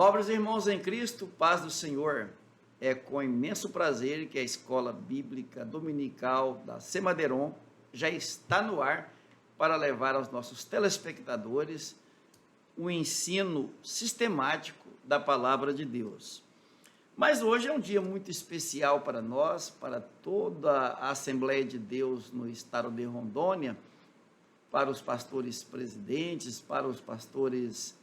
Nobres irmãos em Cristo, paz do Senhor. É com imenso prazer que a Escola Bíblica Dominical da Semadeiron já está no ar para levar aos nossos telespectadores o ensino sistemático da Palavra de Deus. Mas hoje é um dia muito especial para nós, para toda a Assembleia de Deus no estado de Rondônia, para os pastores presidentes, para os pastores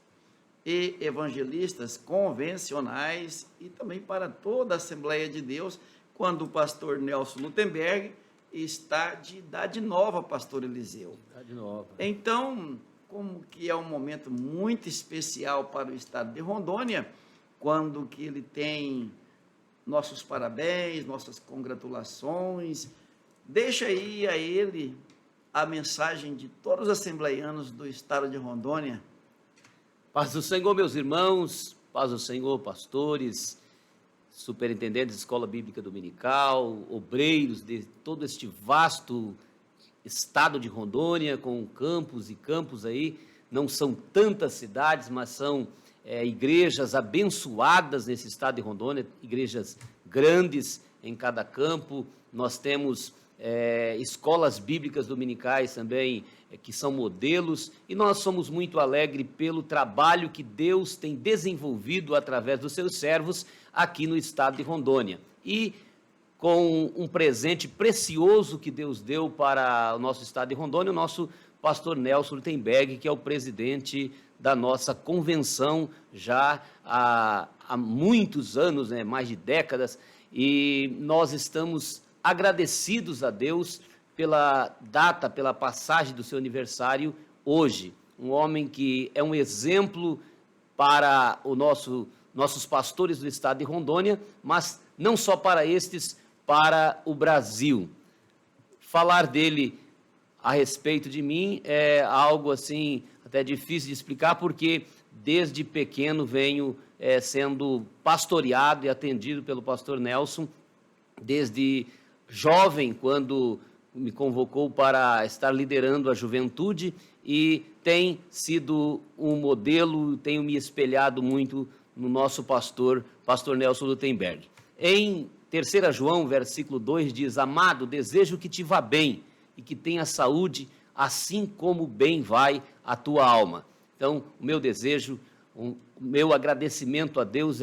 e evangelistas convencionais e também para toda a Assembleia de Deus, quando o pastor Nelson Lutemberg está de idade nova, pastor Eliseu. Idade nova. Então, como que é um momento muito especial para o estado de Rondônia, quando que ele tem nossos parabéns, nossas congratulações, deixa aí a ele a mensagem de todos os assembleianos do estado de Rondônia. Paz do Senhor, meus irmãos, paz do Senhor, pastores, superintendentes de Escola Bíblica Dominical, obreiros de todo este vasto estado de Rondônia, com campos e campos aí, não são tantas cidades, mas são igrejas abençoadas nesse estado de Rondônia, igrejas grandes em cada campo. Nós temos escolas bíblicas dominicais também, que são modelos, e nós somos muito alegres pelo trabalho que Deus tem desenvolvido através dos seus servos aqui no estado de Rondônia. E com um presente precioso que Deus deu para o nosso estado de Rondônia, o nosso pastor Nelson Lutemberg, que é o presidente da nossa convenção já há muitos anos, mais de décadas, e nós estamos agradecidos a Deus pela data, pela passagem do seu aniversário hoje. Um homem que é um exemplo para nossos pastores do estado de Rondônia, mas não só para estes, para o Brasil. Falar dele a respeito de mim é algo assim até difícil de explicar, porque desde pequeno venho sendo pastoreado e atendido pelo pastor Nelson, desde jovem, quando me convocou para estar liderando a juventude, e tem sido um modelo, tenho me espelhado muito no nosso pastor Nelson Lutemberg. Em 3 João, versículo 2, diz: Amado, desejo que te vá bem e que tenha saúde, assim como bem vai a tua alma. Então, o meu desejo, o meu agradecimento a Deus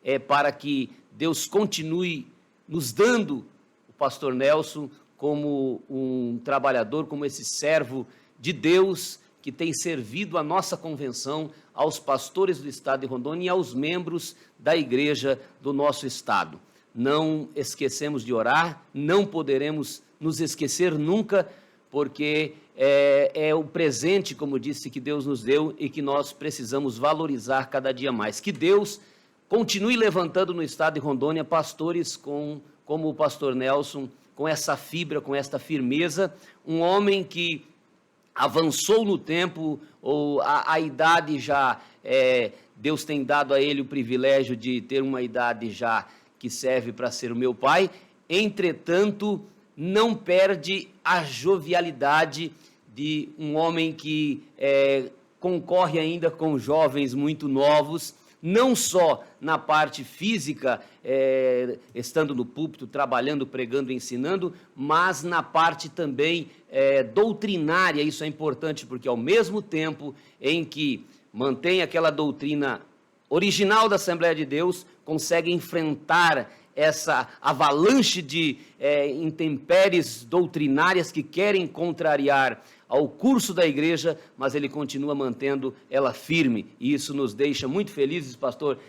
é para que Deus continue nos dando o pastor Nelson como um trabalhador, como esse servo de Deus que tem servido a nossa convenção, aos pastores do estado de Rondônia e aos membros da igreja do nosso estado. Não esquecemos de orar, não poderemos nos esquecer nunca, porque é o presente, como disse, que Deus nos deu e que nós precisamos valorizar cada dia mais. Que Deus continue levantando no estado de Rondônia pastores como o pastor Nelson, com essa fibra, com esta firmeza, um homem que avançou no tempo, ou a idade já, Deus tem dado a ele o privilégio de ter uma idade já que serve para ser o meu pai, entretanto, não perde a jovialidade de um homem que concorre ainda com jovens muito novos, não só na parte física, estando no púlpito, trabalhando, pregando, ensinando, mas na parte também doutrinária. Isso é importante, porque ao mesmo tempo em que mantém aquela doutrina original da Assembleia de Deus, consegue enfrentar essa avalanche de intempéries doutrinárias que querem contrariar ao curso da igreja, mas ele continua mantendo ela firme, e isso nos deixa muito felizes, pastor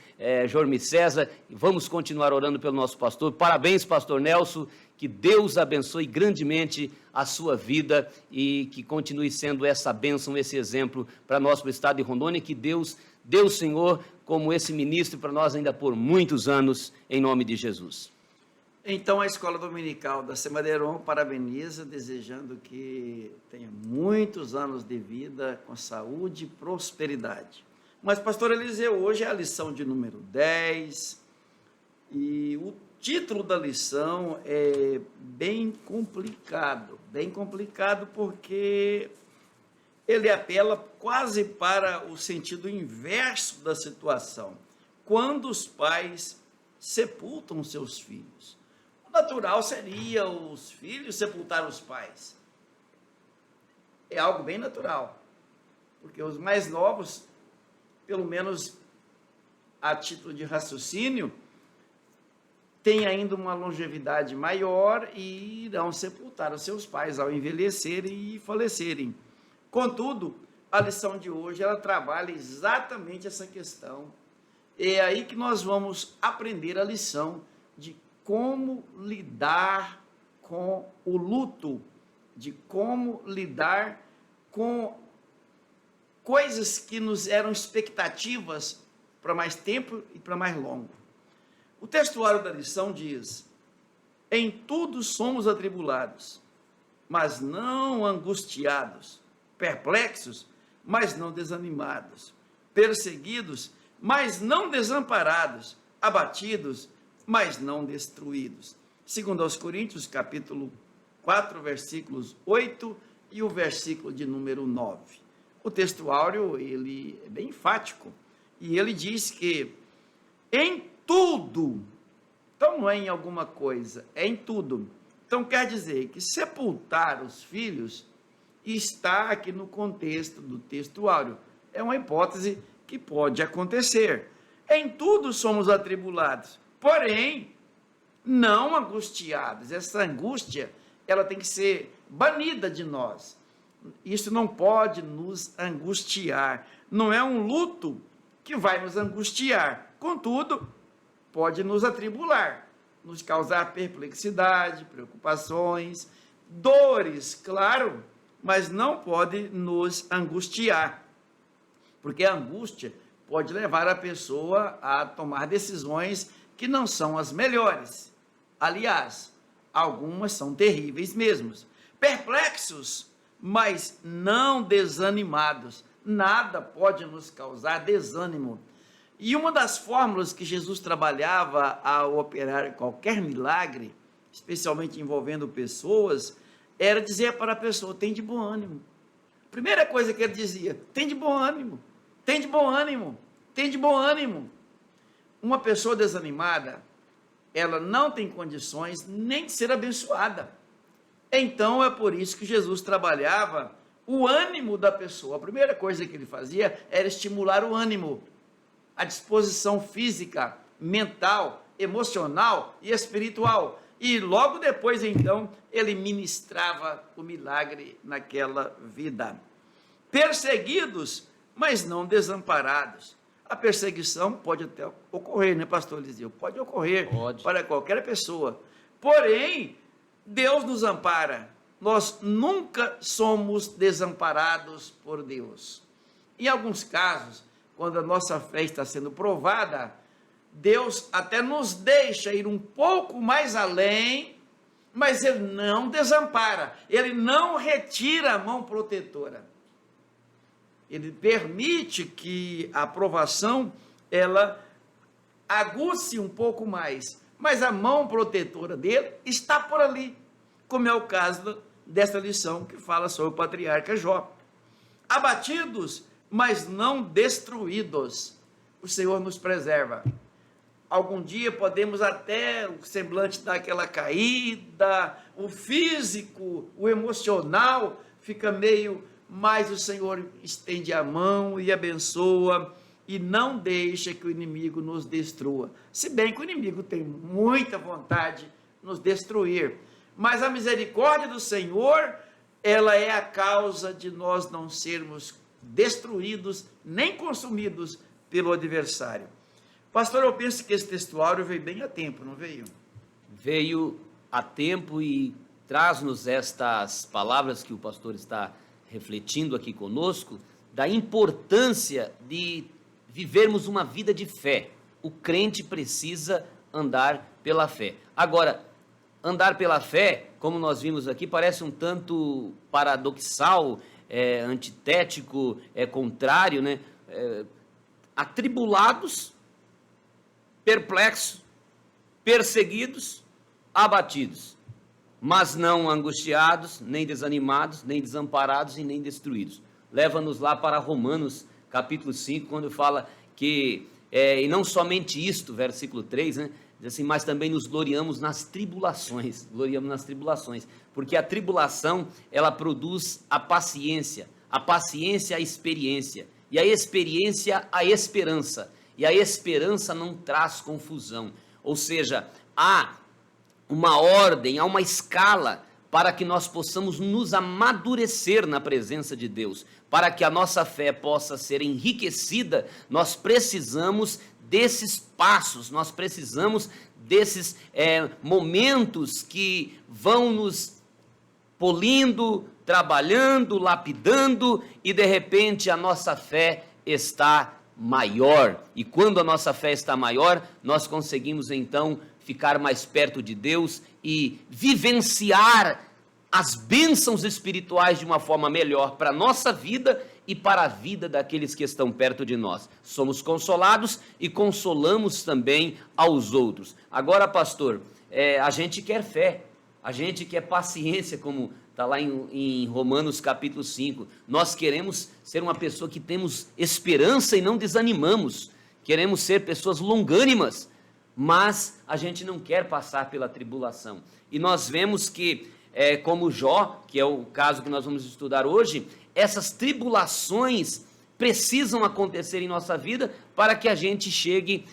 Jormi César. Vamos continuar orando pelo nosso pastor. Parabéns, pastor Nelson, que Deus abençoe grandemente a sua vida e que continue sendo essa bênção, esse exemplo para nós, para o estado de Rondônia, que Deus dê o Senhor como esse ministro para nós ainda por muitos anos, em nome de Jesus. Então, a Escola Dominical da Semadeiron parabeniza, desejando que tenha muitos anos de vida com saúde e prosperidade. Mas, pastor Eliseu, hoje é a lição de número 10, e o título da lição é bem complicado porque ele apela quase para o sentido inverso da situação. quando os pais sepultam seus filhos. O natural seria os filhos sepultar os pais. É algo bem natural, porque os mais novos, pelo menos a título de raciocínio, têm ainda uma longevidade maior e irão sepultar os seus pais ao envelhecerem e falecerem. Contudo, a lição de hoje, ela trabalha exatamente essa questão. É aí que nós vamos aprender a lição de como lidar com o luto, de como lidar com coisas que nos eram expectativas para mais tempo e para mais longo. O textuário da lição diz: em tudo somos atribulados, mas não angustiados, perplexos, mas não desanimados, perseguidos, mas não desamparados, abatidos, mas não destruídos. Segundo aos Coríntios, capítulo 4, versículos 8 e o versículo de número 9. O textuário, ele é bem enfático, e ele diz que em tudo, então não é em alguma coisa, é em tudo. Então quer dizer que sepultar os filhos está aqui no contexto do textuário. É uma hipótese que pode acontecer. Em tudo somos atribulados, porém, não angustiados. Essa angústia, ela tem que ser banida de nós. Isso não pode nos angustiar. Não é um luto que vai nos angustiar. Contudo, pode nos atribular, nos causar perplexidade, preocupações, dores, claro, mas não pode nos angustiar. Porque a angústia pode levar a pessoa a tomar decisões que não são as melhores. Aliás, algumas são terríveis mesmo. Perplexos, mas não desanimados. Nada pode nos causar desânimo. E uma das fórmulas que Jesus trabalhava ao operar qualquer milagre, especialmente envolvendo pessoas, era dizer para a pessoa: tem de bom ânimo. Primeira coisa que ele dizia: tem de bom ânimo, tem de bom ânimo, tem de bom ânimo. Uma pessoa desanimada, ela não tem condições nem de ser abençoada. Então é por isso que Jesus trabalhava o ânimo da pessoa. A primeira coisa que ele fazia era estimular o ânimo, a disposição física, mental, emocional e espiritual. E logo depois, então, ele ministrava o milagre naquela vida. Perseguidos, mas não desamparados. A perseguição pode até ocorrer, né, pastor Eliseu? Pode ocorrer para qualquer pessoa. Porém, Deus nos ampara. Nós nunca somos desamparados por Deus. Em alguns casos, quando a nossa fé está sendo provada, Deus até nos deixa ir um pouco mais além, mas Ele não desampara, Ele não retira a mão protetora. Ele permite que a provação, ela aguce um pouco mais, mas a mão protetora dele está por ali, como é o caso desta lição que fala sobre o patriarca Jó. Abatidos, mas não destruídos. O Senhor nos preserva. Algum dia podemos até o semblante dar aquela caída, o físico, o emocional fica meio, mas o Senhor estende a mão e abençoa e não deixa que o inimigo nos destrua. Se bem que o inimigo tem muita vontade de nos destruir, mas a misericórdia do Senhor, ela é a causa de nós não sermos destruídos nem consumidos pelo adversário. Pastor, eu penso que esse textuário veio bem a tempo, não veio? Veio a tempo e traz-nos estas palavras que o pastor está refletindo aqui conosco, da importância de vivermos uma vida de fé. O crente precisa andar pela fé. Agora, andar pela fé, como nós vimos aqui, parece um tanto paradoxal, antitético, contrário, né? Atribulados, perplexos, perseguidos, abatidos, mas não angustiados, nem desanimados, nem desamparados e nem destruídos. Leva-nos lá para Romanos, capítulo 5, quando fala que E não somente isto, versículo 3, né? Diz assim, mas também nos gloriamos nas tribulações, porque a tribulação, ela produz a paciência a experiência, e a experiência a esperança, e a esperança não traz confusão, ou seja, há uma ordem, há uma escala para que nós possamos nos amadurecer na presença de Deus, para que a nossa fé possa ser enriquecida, nós precisamos desses passos, nós precisamos desses momentos que vão nos polindo, trabalhando, lapidando, e de repente a nossa fé está maior. E quando a nossa fé está maior, nós conseguimos então ficar mais perto de Deus e vivenciar as bênçãos espirituais de uma forma melhor para a nossa vida e para a vida daqueles que estão perto de nós. Somos consolados e consolamos também aos outros. Agora, pastor, a gente quer fé, a gente quer paciência, como está lá em Romanos capítulo 5. Nós queremos ser uma pessoa que temos esperança e não desanimamos. Queremos ser pessoas longânimas, mas a gente não quer passar pela tribulação. E nós vemos que, como Jó, que é o caso que nós vamos estudar hoje, essas tribulações precisam acontecer em nossa vida para que a gente chegue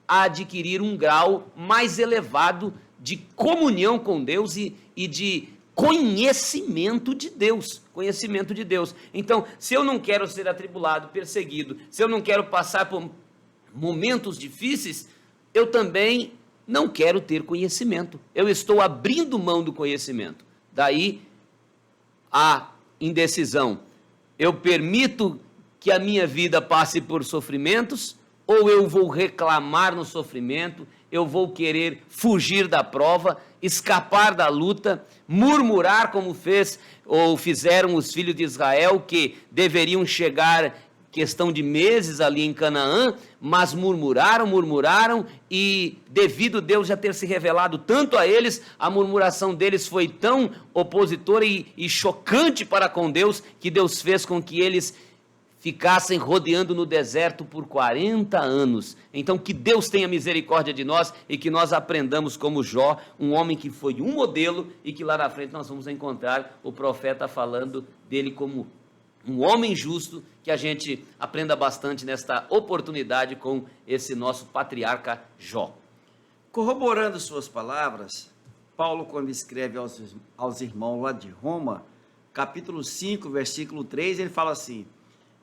a adquirir um grau mais elevado de comunhão com Deus e de conhecimento de Deus, Então, se eu não quero ser atribulado, perseguido, se eu não quero passar por momentos difíceis, eu também não quero ter conhecimento. Eu estou abrindo mão do conhecimento. Daí a indecisão. Eu permito que a minha vida passe por sofrimentos, ou eu vou reclamar no sofrimento, eu vou querer fugir da prova, escapar da luta, murmurar como fizeram os filhos de Israel, que deveriam chegar questão de meses ali em Canaã, mas murmuraram, e devido a Deus já ter se revelado tanto a eles, a murmuração deles foi tão opositora e chocante para com Deus, que Deus fez com que eles ficassem rodeando no deserto por 40 anos. Então, que Deus tenha misericórdia de nós e que nós aprendamos como Jó, um homem que foi um modelo, e que lá na frente nós vamos encontrar o profeta falando dele como um homem justo, que a gente aprenda bastante nesta oportunidade com esse nosso patriarca Jó. Corroborando suas palavras, Paulo, quando escreve aos irmãos lá de Roma, capítulo 5, versículo 3, ele fala assim: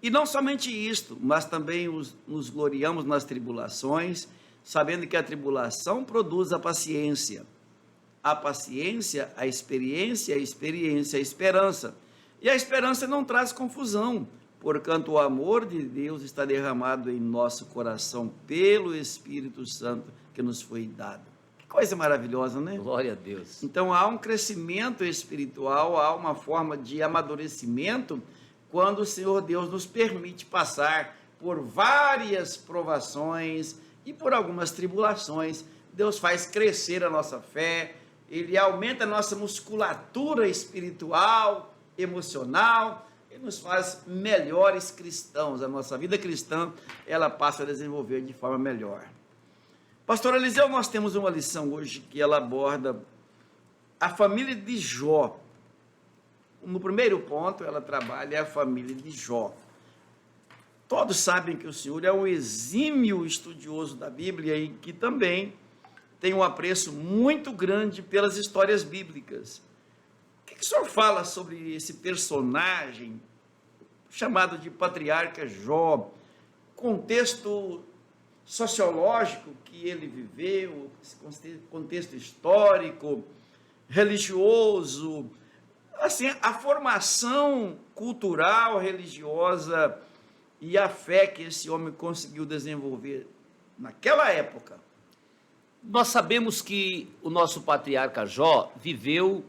e não somente isto, mas também nos gloriamos nas tribulações, sabendo que a tribulação produz a paciência, a experiência, a esperança. E a esperança não traz confusão, porquanto o amor de Deus está derramado em nosso coração pelo Espírito Santo que nos foi dado. Que coisa maravilhosa, né? Glória a Deus. Então há um crescimento espiritual, há uma forma de amadurecimento quando o Senhor Deus nos permite passar por várias provações e por algumas tribulações. Deus faz crescer a nossa fé, Ele aumenta a nossa musculatura espiritual, emocional, e nos faz melhores cristãos. A nossa vida cristã, ela passa a desenvolver de forma melhor. Pastor Eliseu, nós temos uma lição hoje que ela aborda a família de Jó. No primeiro ponto, ela trabalha a família de Jó. Todos sabem que o senhor é um exímio estudioso da Bíblia e que também tem um apreço muito grande pelas histórias bíblicas. O que o senhor fala sobre esse personagem chamado de patriarca Jó, contexto sociológico que ele viveu, contexto histórico, religioso, assim, a formação cultural, religiosa e a fé que esse homem conseguiu desenvolver naquela época? Nós sabemos que o nosso patriarca Jó viveu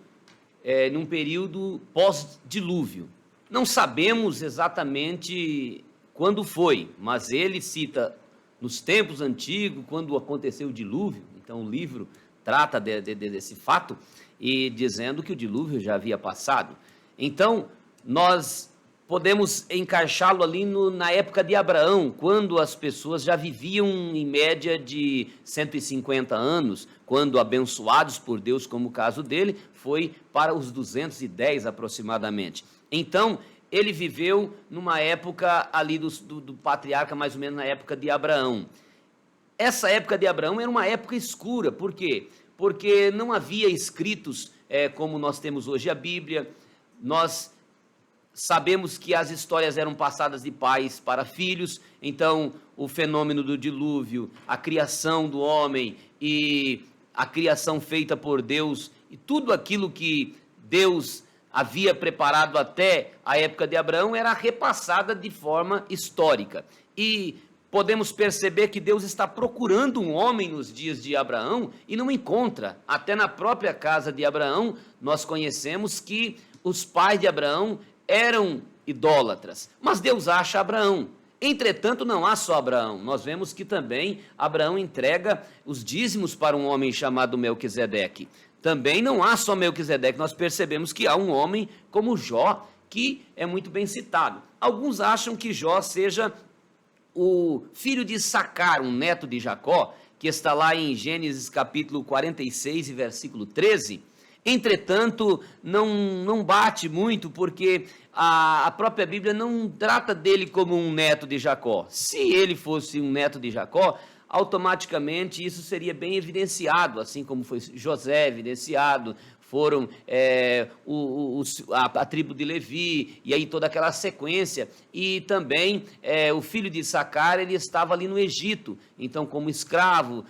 num período pós-dilúvio. Não sabemos exatamente quando foi, mas ele cita nos tempos antigos, quando aconteceu o dilúvio. Então o livro trata desse fato, e dizendo que o dilúvio já havia passado. Então, nós podemos encaixá-lo ali na época de Abraão, quando as pessoas já viviam em média de 150 anos, quando abençoados por Deus, como o caso dele, foi para os 210 aproximadamente. Então, ele viveu numa época ali do patriarca, mais ou menos na época de Abraão. Essa época de Abraão era uma época escura, por quê? Porque não havia escritos como nós temos hoje a Bíblia. Nós sabemos que as histórias eram passadas de pais para filhos, então o fenômeno do dilúvio, a criação do homem e a criação feita por Deus e tudo aquilo que Deus havia preparado até a época de Abraão era repassada de forma histórica. E podemos perceber que Deus está procurando um homem nos dias de Abraão e não encontra. Até na própria casa de Abraão, nós conhecemos que os pais de Abraão eram idólatras, mas Deus acha Abraão. Entretanto, não há só Abraão, nós vemos que também Abraão entrega os dízimos para um homem chamado Melquisedeque. Também não há só Melquisedeque, nós percebemos que há um homem como Jó, que é muito bem citado. Alguns acham que Jó seja o filho de Sacar, um neto de Jacó, que está lá em Gênesis capítulo 46 e versículo 13, entretanto, não bate muito, porque a própria Bíblia não trata dele como um neto de Jacó. Se ele fosse um neto de Jacó, automaticamente isso seria bem evidenciado, assim como foi José evidenciado, foram a tribo de Levi, e aí toda aquela sequência, e também o filho de Sacar, ele estava ali no Egito, então como escravo,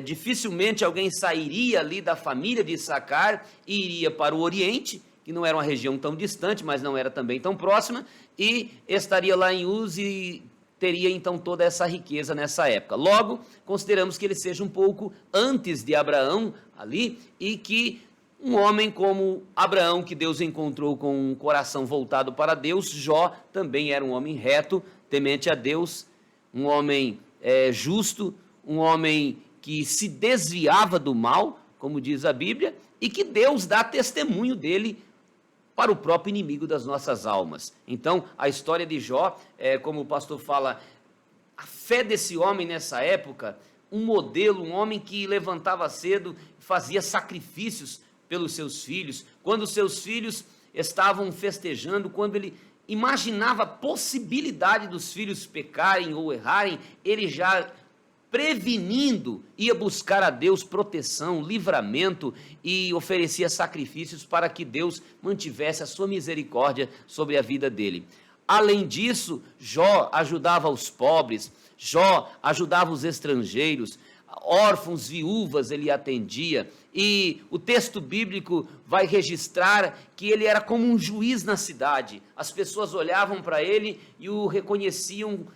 dificilmente alguém sairia ali da família de Sacar e iria para o Oriente, que não era uma região tão distante, mas não era também tão próxima, e estaria lá em Uz e teria então toda essa riqueza nessa época. Logo, consideramos que ele seja um pouco antes de Abraão ali, e que um homem como Abraão, que Deus encontrou com um coração voltado para Deus, Jó também era um homem reto, temente a Deus, um homem justo, um homem que se desviava do mal, como diz a Bíblia, e que Deus dá testemunho dele para o próprio inimigo das nossas almas. Então, a história de Jó, como o pastor fala, a fé desse homem nessa época, um modelo, um homem que levantava cedo, fazia sacrifícios pelos seus filhos, quando os seus filhos estavam festejando, quando ele imaginava a possibilidade dos filhos pecarem ou errarem, ele já prevenindo, ia buscar a Deus proteção, livramento e oferecia sacrifícios para que Deus mantivesse a sua misericórdia sobre a vida dele. Além disso, Jó ajudava os pobres, Jó ajudava os estrangeiros, órfãos, viúvas ele atendia, e o texto bíblico vai registrar que ele era como um juiz na cidade. As pessoas olhavam para ele e o reconheciam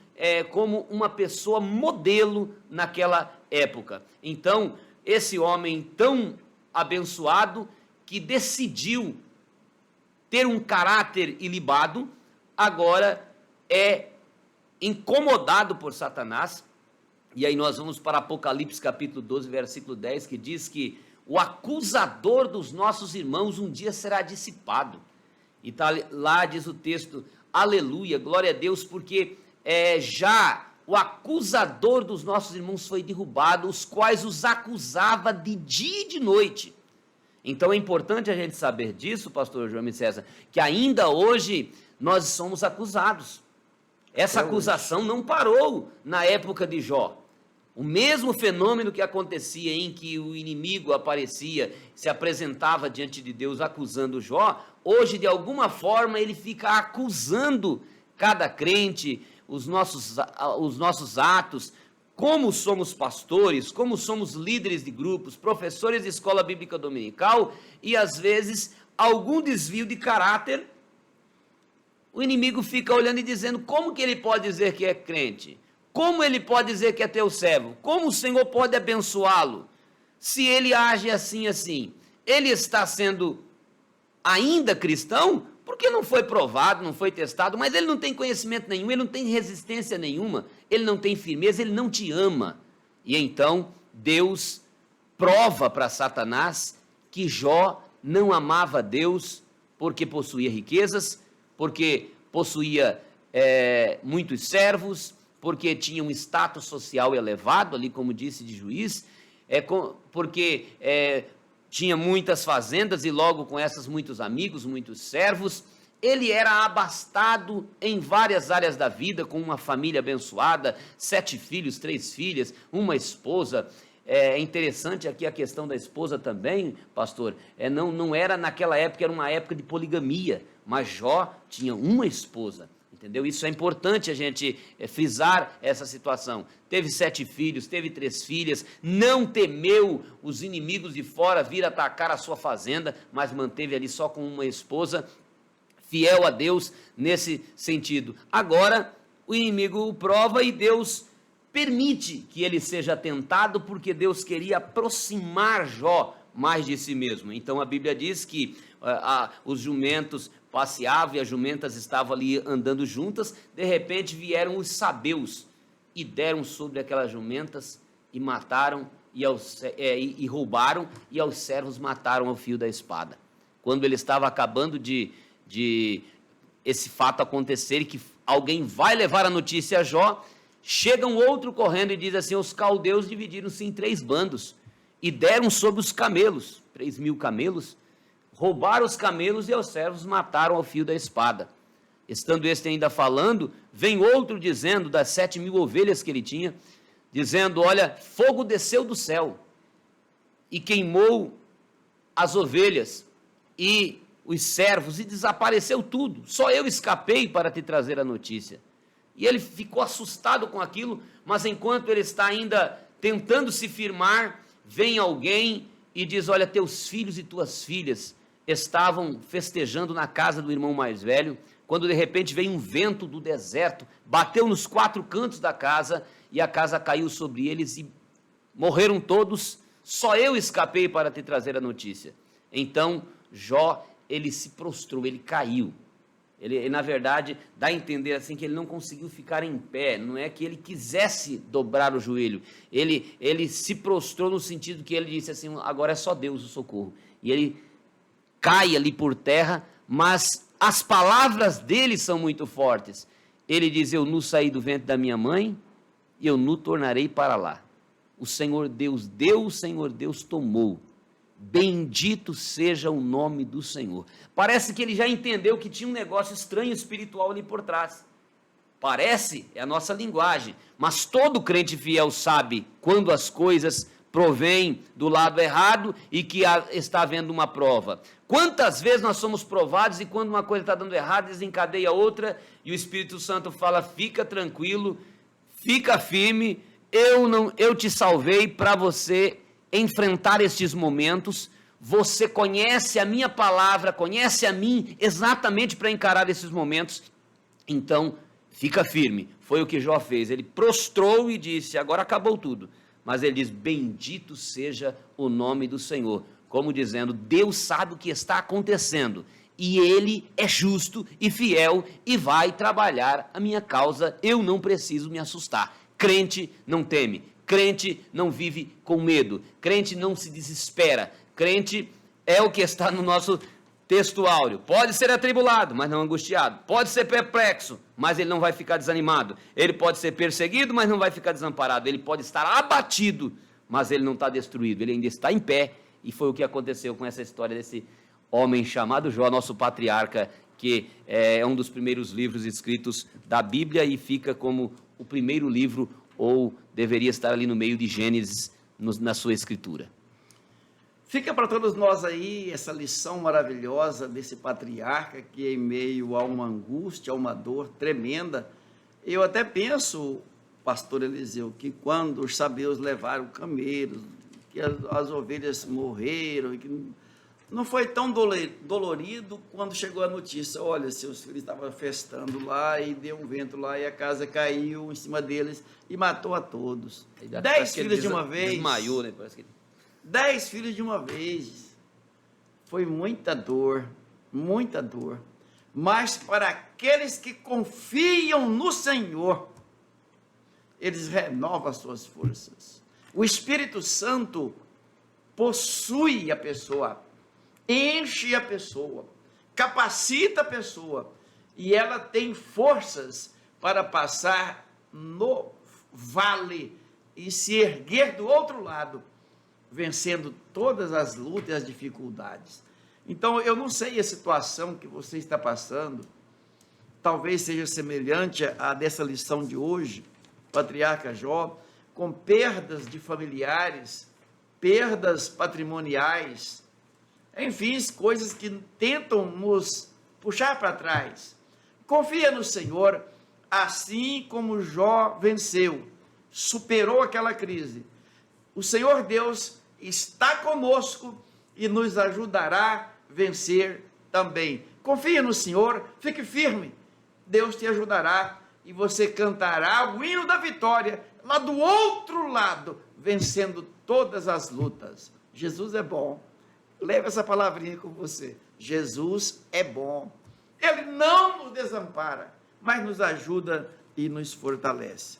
como uma pessoa modelo naquela época. Então, esse homem tão abençoado, que decidiu ter um caráter ilibado, agora é incomodado por Satanás. E aí nós vamos para Apocalipse capítulo 12, versículo 10, que diz que o acusador dos nossos irmãos um dia será dissipado. E tá lá, diz o texto, aleluia, glória a Deus, porque já o acusador dos nossos irmãos foi derrubado, os quais os acusava de dia e de noite. Então é importante a gente saber disso, pastor João César, que ainda hoje nós somos acusados. Essa acusação não parou na época de Jó. O mesmo fenômeno que acontecia em que o inimigo aparecia, se apresentava diante de Deus acusando Jó, hoje de alguma forma ele fica acusando cada crente, os nossos atos, como somos pastores, como somos líderes de grupos, professores de escola bíblica dominical, e às vezes algum desvio de caráter, o inimigo fica olhando e dizendo, como que ele pode dizer que é crente? Como ele pode dizer que é teu servo? Como o Senhor pode abençoá-lo? Se ele age assim, assim, ele está sendo ainda cristão? Porque não foi provado, não foi testado, mas ele não tem conhecimento nenhum, ele não tem resistência nenhuma, ele não tem firmeza, ele não te ama. E então Deus prova para Satanás que Jó não amava Deus porque possuía riquezas, porque possuía muitos servos, porque tinha um status social elevado, ali como disse, de juiz, porque tinha muitas fazendas e logo com essas muitos amigos, muitos servos. Ele era abastado em várias áreas da vida, com uma família abençoada, 7 filhos, 3 filhas, uma esposa. É interessante aqui a questão da esposa também, pastor. Não era naquela época, era uma época de poligamia, mas Jó tinha uma esposa, entendeu? Isso é importante a gente frisar essa situação. Teve 7 filhos, teve 3 filhas, não temeu os inimigos de fora vir atacar a sua fazenda, mas manteve ali só com uma esposa, fiel a Deus nesse sentido. Agora, o inimigo o prova e Deus permite que ele seja tentado, porque Deus queria aproximar Jó mais de si mesmo. Então a Bíblia diz que os jumentos passeavam e as jumentas estavam ali andando juntas, de repente vieram os sabeus e deram sobre aquelas jumentas e mataram, e roubaram, e aos servos mataram ao fio da espada. Quando ele estava acabando de esse fato acontecer, que alguém vai levar a notícia a Jó, chega um outro correndo e diz assim: os caldeus dividiram-se em 3 bandos e deram sobre os camelos, 3.000 camelos, roubaram os camelos e aos servos mataram ao fio da espada. Estando este ainda falando, vem outro dizendo, das 7.000 ovelhas que ele tinha, dizendo: olha, fogo desceu do céu e queimou as ovelhas e os servos, e desapareceu tudo, só eu escapei para te trazer a notícia. E ele ficou assustado com aquilo, mas enquanto ele está ainda tentando se firmar, vem alguém e diz: olha, teus filhos e tuas filhas estavam festejando na casa do irmão mais velho, quando de repente veio um vento do deserto, bateu nos 4 cantos da casa, e a casa caiu sobre eles e morreram todos, só eu escapei para te trazer a notícia. Então Jó, ele se prostrou, ele caiu. Ele, na verdade, dá a entender assim que ele não conseguiu ficar em pé, não é que ele quisesse dobrar o joelho, ele se prostrou no sentido que ele disse assim: agora é só Deus o socorro. E ele cai ali por terra, mas as palavras dele são muito fortes. Ele diz: eu nu saí do ventre da minha mãe, e eu nu tornarei para lá. O Senhor Deus deu, o Senhor Deus tomou. Bendito seja o nome do Senhor. Parece que ele já entendeu que tinha um negócio estranho espiritual ali por trás. Parece, é a nossa linguagem, mas todo crente fiel sabe quando as coisas provêm do lado errado e que está havendo uma prova. Quantas vezes nós somos provados e quando uma coisa está dando errado, desencadeia outra e o Espírito Santo fala: fica tranquilo, fica firme, eu te salvei para você enfrentar estes momentos. Você conhece a minha palavra, conhece a mim exatamente para encarar esses momentos, então fica firme. Foi o que Jó fez, ele prostrou e disse: agora acabou tudo, mas ele diz: bendito seja o nome do Senhor, como dizendo: Deus sabe o que está acontecendo, e Ele é justo e fiel, e vai trabalhar a minha causa, eu não preciso me assustar. Crente não teme, crente não vive com medo, crente não se desespera, crente é o que está no nosso texto áureo: pode ser atribulado, mas não angustiado, pode ser perplexo, mas ele não vai ficar desanimado, ele pode ser perseguido, mas não vai ficar desamparado, ele pode estar abatido, mas ele não está destruído, ele ainda está em pé. E foi o que aconteceu com essa história desse homem chamado Jó, nosso patriarca, que é um dos primeiros livros escritos da Bíblia e fica como o primeiro livro, ou deveria estar ali no meio de Gênesis, na sua escritura. Fica para todos nós aí essa lição maravilhosa desse patriarca que, em meio a uma angústia, a uma dor tremenda, eu até penso, pastor Eliseu, que quando os sabeus levaram camelos, que as ovelhas morreram, e que não foi tão dolorido quando chegou a notícia: olha, seus filhos estavam festando lá e deu um vento lá e a casa caiu em cima deles e matou a todos. 10 filhos de uma vez. Desmaiou, né? Parece que 10 filhos de uma vez. Foi muita dor, mas para aqueles que confiam no Senhor, eles renovam as suas forças. O Espírito Santo possui a pessoa, enche a pessoa, capacita a pessoa, e ela tem forças para passar no vale e se erguer do outro lado, vencendo todas as lutas e as dificuldades. Então, eu não sei a situação que você está passando, talvez seja semelhante à dessa lição de hoje, patriarca Jó, com perdas de familiares, perdas patrimoniais, enfim, coisas que tentam nos puxar para trás. Confia no Senhor, assim como Jó venceu, superou aquela crise. O Senhor Deus está conosco e nos ajudará a vencer também. Confia no Senhor, fique firme, Deus te ajudará e você cantará o hino da vitória lá do outro lado, vencendo todas as lutas. Jesus é bom. Leve essa palavrinha com você. Jesus é bom. Ele não nos desampara, mas nos ajuda e nos fortalece.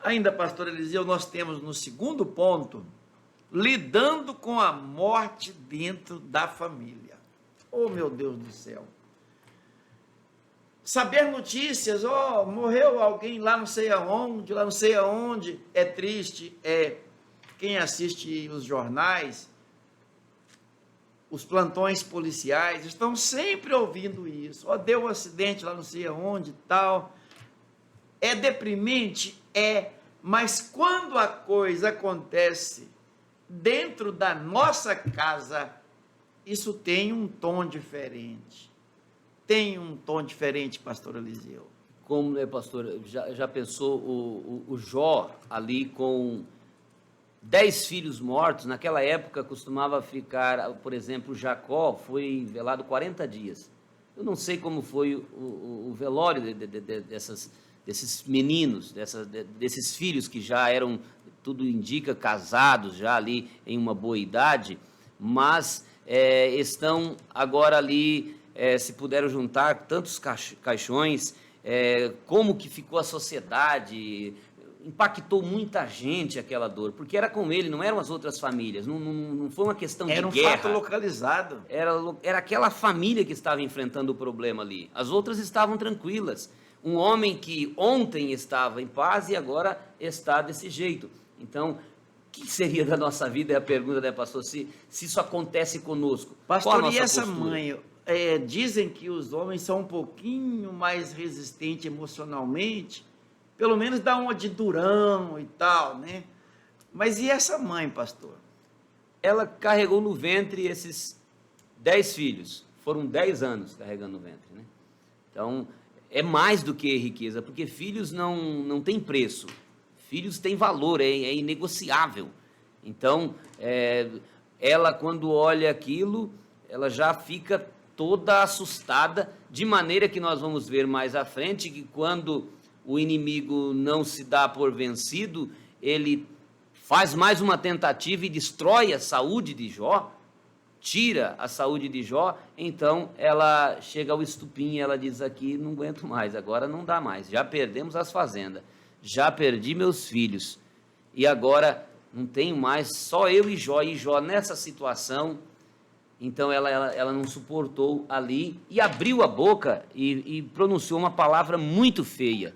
Ainda, pastor Eliseu, nós temos no segundo ponto, lidando com a morte dentro da família. Oh, meu Deus do céu. Saber notícias, morreu alguém lá não sei aonde, é triste, quem assiste os jornais, os plantões policiais, estão sempre ouvindo isso, deu um acidente lá não sei aonde e tal, é deprimente, mas quando a coisa acontece dentro da nossa casa, isso tem um tom diferente. Tem um tom diferente, pastor Eliseu. Como, né, pastor, já pensou o Jó ali com 10 filhos mortos? Naquela época costumava ficar, por exemplo, Jacó foi velado 40 dias. Eu não sei como foi o velório desses meninos, desses filhos que já eram, tudo indica, casados, já ali em uma boa idade, mas estão agora ali, se puderam juntar tantos caixões, como que ficou a sociedade, impactou muita gente aquela dor, porque era com ele, não eram as outras famílias, não foi uma questão de guerra. Era um fato localizado. Era aquela família que estava enfrentando o problema ali, as outras estavam tranquilas. Um homem que ontem estava em paz e agora está desse jeito. Então, o que seria da nossa vida, é a pergunta, né, pastor, se isso acontece conosco? Pastor, e essa mãe, dizem que os homens são um pouquinho mais resistentes emocionalmente, pelo menos dá uma de durão e tal, né? Mas e essa mãe, pastor? Ela carregou no ventre esses 10 filhos, foram 10 anos carregando no ventre, né? Então, é mais do que riqueza, porque filhos não têm preço, filhos têm valor, é inegociável. Então, ela quando olha aquilo, ela já fica toda assustada, de maneira que nós vamos ver mais à frente, que quando o inimigo não se dá por vencido, ele faz mais uma tentativa e destrói a saúde de Jó, tira a saúde de Jó, então ela chega ao estupim e ela diz aqui, não aguento mais, agora não dá mais, já perdemos as fazendas, já perdi meus filhos, e agora não tenho mais, só eu e Jó nessa situação. Então ela não suportou ali e abriu a boca e pronunciou uma palavra muito feia,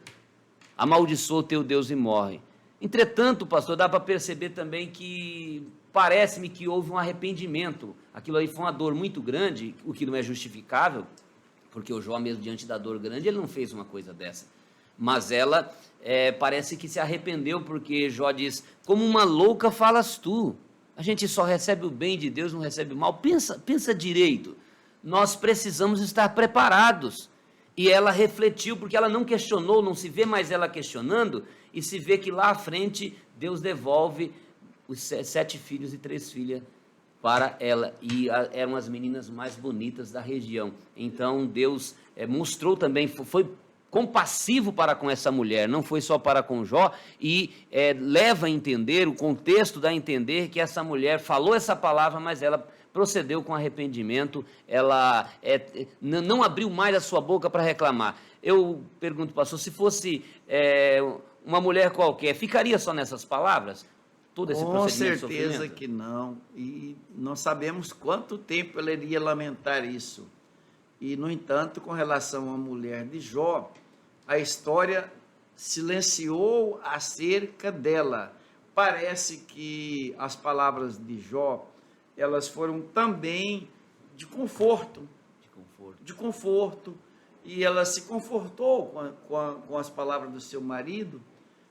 amaldiçoa o teu Deus e morre. Entretanto, pastor, dá para perceber também que parece-me que houve um arrependimento. Aquilo aí foi uma dor muito grande, o que não é justificável, porque o Jó mesmo diante da dor grande, ele não fez uma coisa dessa. Mas ela parece que se arrependeu, porque Jó diz, como uma louca falas tu. A gente só recebe o bem de Deus, não recebe o mal. Pensa direito. Nós precisamos estar preparados. E ela refletiu, porque ela não questionou, não se vê mais ela questionando, e se vê que lá à frente Deus devolve os 7 filhos e 3 filhas para ela, e eram as meninas mais bonitas da região. Então Deus mostrou também, foi compassivo para com essa mulher, não foi só para com Jó, e leva a entender, o contexto dá a entender que essa mulher falou essa palavra, mas ela procedeu com arrependimento, ela não abriu mais a sua boca para reclamar. Eu pergunto, pastor, se fosse uma mulher qualquer, ficaria só nessas palavras? Todo esse procedimento de sofrimento? Com certeza que não, e não sabemos quanto tempo ela iria lamentar isso. E, no entanto, com relação à mulher de Jó, a história silenciou acerca dela. Parece que as palavras de Jó, elas foram também de conforto, e ela se confortou com as palavras do seu marido.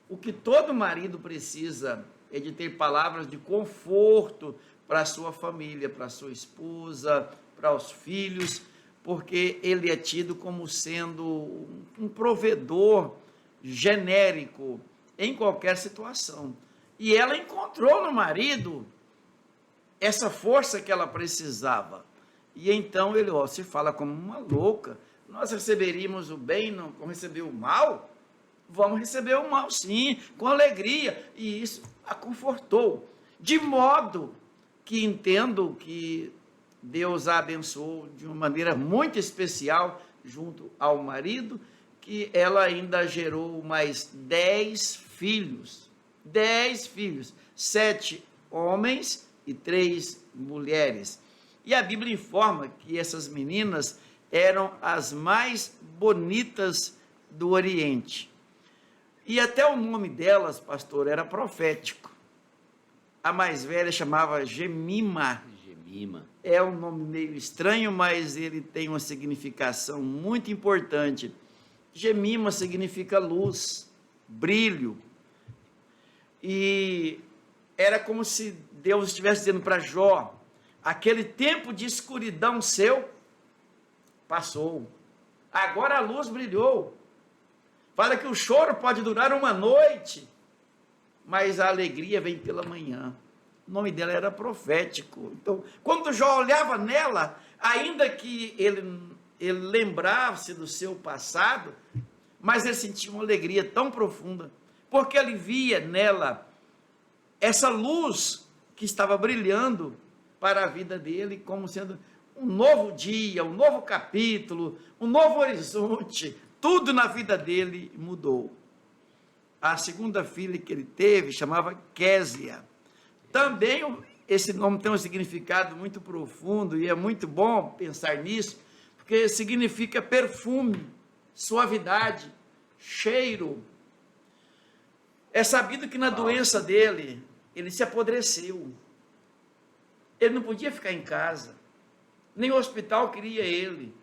O que todo marido precisa é de ter palavras de conforto para a sua família, para a sua esposa, para os filhos, porque ele é tido como sendo um provedor genérico em qualquer situação. E ela encontrou no marido essa força que ela precisava. E então ele se fala como uma louca. Nós receberíamos o bem, não receber o mal? Vamos receber o mal, sim, com alegria. E isso a confortou. De modo que entendo que Deus a abençoou de uma maneira muito especial junto ao marido, que ela ainda gerou mais 10 filhos. 10 filhos, 7 homens e 3 mulheres. E a Bíblia informa que essas meninas eram as mais bonitas do Oriente. E até o nome delas, pastor, era profético. A mais velha chamava Jemima. É um nome meio estranho, mas ele tem uma significação muito importante. Jemima significa luz, brilho. E era como se Deus estivesse dizendo para Jó: aquele tempo de escuridão seu passou. Agora a luz brilhou. Fala que o choro pode durar uma noite, mas a alegria vem pela manhã. O nome dela era profético. Então, quando Jó olhava nela, ainda que ele lembrava-se do seu passado, mas ele sentia uma alegria tão profunda, porque ele via nela essa luz que estava brilhando para a vida dele, como sendo um novo dia, um novo capítulo, um novo horizonte. Tudo na vida dele mudou. A segunda filha que ele teve chamava Késia. Também esse nome tem um significado muito profundo e é muito bom pensar nisso, porque significa perfume, suavidade, cheiro. É sabido que na doença dele, ele se apodreceu. Ele não podia ficar em casa, nem o hospital queria ele.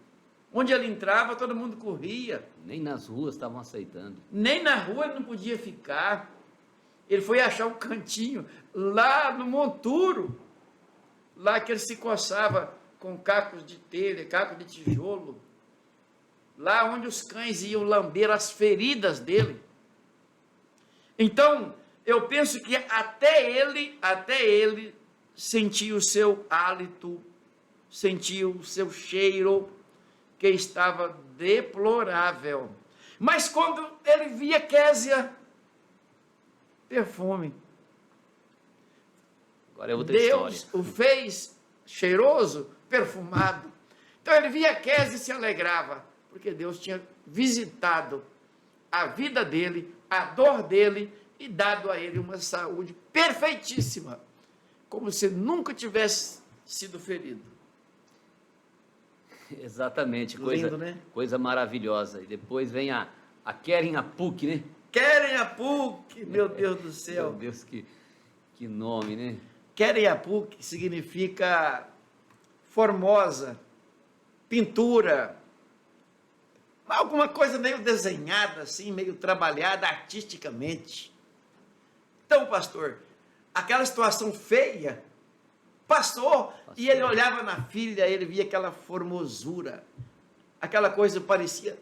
Onde ele entrava, todo mundo corria. Nem nas ruas estavam aceitando. Nem na rua ele não podia ficar. Ele foi achar um cantinho lá no monturo, lá que ele se coçava com cacos de telha, cacos de tijolo, lá onde os cães iam lamber as feridas dele. Então, eu penso que até ele sentia o seu hálito, sentia o seu cheiro, que estava deplorável. Mas quando ele via Késia, perfume. Agora é outra Deus história. o fez cheiroso, perfumado. Então ele via Késia e se alegrava, porque Deus tinha visitado a vida dele, a dor dele, e dado a ele uma saúde perfeitíssima, como se nunca tivesse sido ferido. Exatamente, Lindo, né? Coisa maravilhosa. E depois vem a Keren Apuk, né? Keren Apuk, meu Deus do céu. Meu Deus, que nome, né? Keren Apuk significa formosa, pintura, alguma coisa meio desenhada, assim, meio trabalhada artisticamente. Então, pastor, aquela situação feia passou, e ele olhava na filha, ele via aquela formosura, aquela coisa parecia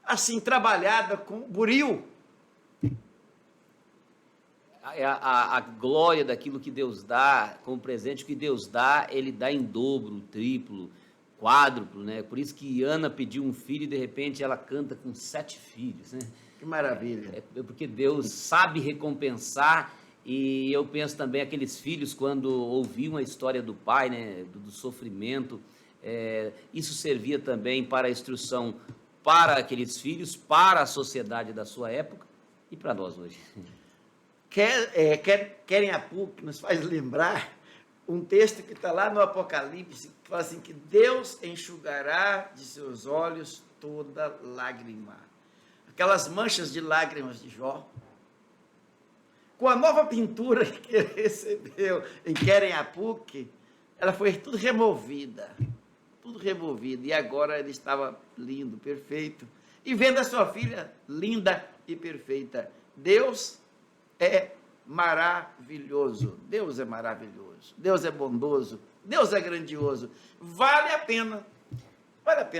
assim, trabalhada com buril. A glória daquilo que Deus dá, como presente que Deus dá, ele dá em dobro, triplo, quádruplo, né? Por isso que Ana pediu um filho e de repente ela canta com 7 filhos, né? Que maravilha. É porque Deus sabe recompensar. E eu penso também aqueles filhos, quando ouviam a história do pai, né, do sofrimento, isso servia também para a instrução para aqueles filhos, para a sociedade da sua época e para nós hoje. Keren Apuk nos faz lembrar um texto que está lá no Apocalipse, que fala assim, que Deus enxugará de seus olhos toda lágrima. Aquelas manchas de lágrimas de Jó, com a nova pintura que ele recebeu em Querem-a-Puc, ela foi tudo removida, e agora ele estava lindo, perfeito, e vendo a sua filha linda e perfeita. Deus é maravilhoso, Deus é bondoso, Deus é grandioso, vale a pena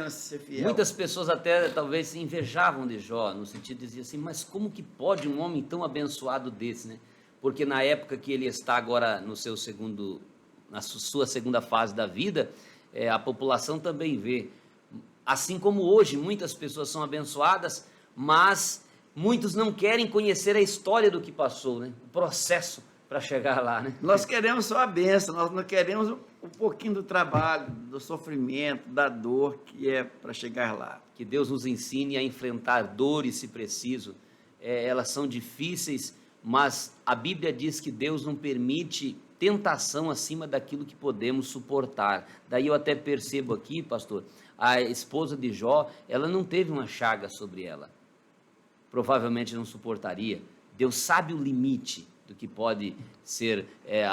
ser fiel. Muitas pessoas até talvez se invejavam de Jó, no sentido de dizer assim, mas como que pode um homem tão abençoado desse, né? Porque na época que ele está agora na sua segunda fase da vida, a população também vê. Assim como hoje, muitas pessoas são abençoadas, mas muitos não querem conhecer a história do que passou, né? O processo para chegar lá, né? Nós queremos só a bênção, nós não queremos um pouquinho do trabalho, do sofrimento, da dor que é para chegar lá. Que Deus nos ensine a enfrentar dores, se preciso. Elas são difíceis, mas a Bíblia diz que Deus não permite tentação acima daquilo que podemos suportar. Daí eu até percebo aqui, pastor, a esposa de Jó, ela não teve uma chaga sobre ela. Provavelmente não suportaria. Deus sabe o limite do que pode ser,